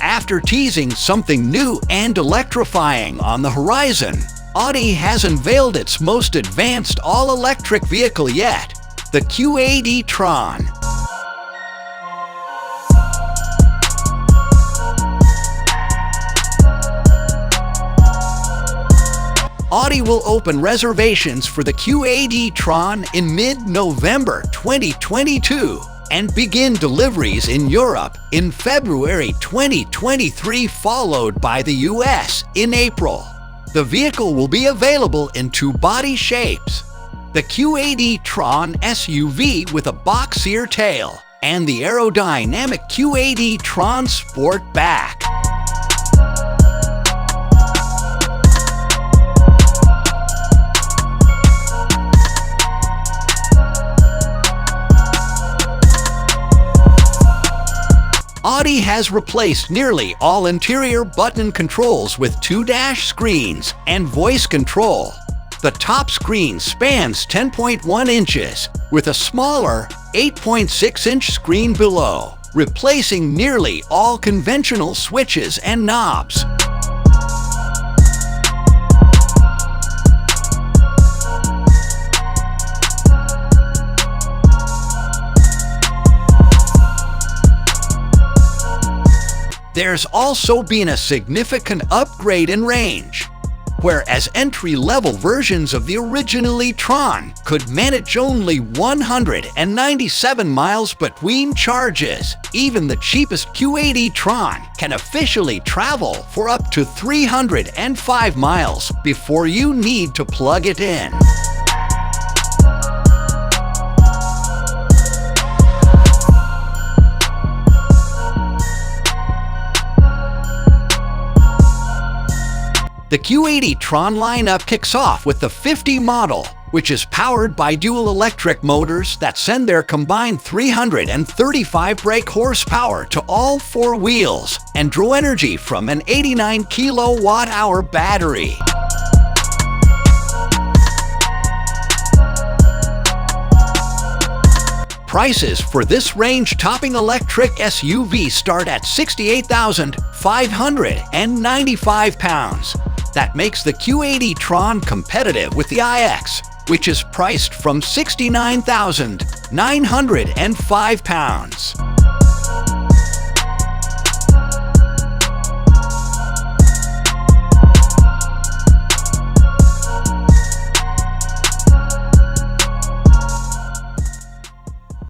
After teasing something new and electrifying on the horizon, Audi has unveiled its most advanced all-electric vehicle yet, the Q8 e-Tron. Audi will open reservations for the Q8 e-Tron in mid-November 2022 and begin deliveries in Europe in February 2023, followed by the US in April. The vehicle will be available in two body shapes: the Q8 e-Tron SUV with a boxier tail and the aerodynamic Q8 e-Tron Sportback. Audi has replaced nearly all interior button controls with two dash screens and voice control. The top screen spans 10.1 inches, with a smaller 8.6-inch screen below, replacing nearly all conventional switches and knobs. There's also been a significant upgrade in range. Whereas entry-level versions of the original e-Tron could manage only 197 miles between charges, even the cheapest Q8 e-Tron can officially travel for up to 305 miles before you need to plug it in. The Q8 e-Tron lineup kicks off with the 50 model, which is powered by dual electric motors that send their combined 335 brake horsepower to all four wheels and draw energy from an 89 kilowatt-hour battery. Prices for this range-topping electric SUV start at £68,595. That makes the Q8 e-Tron competitive with the iX, which is priced from £69,905.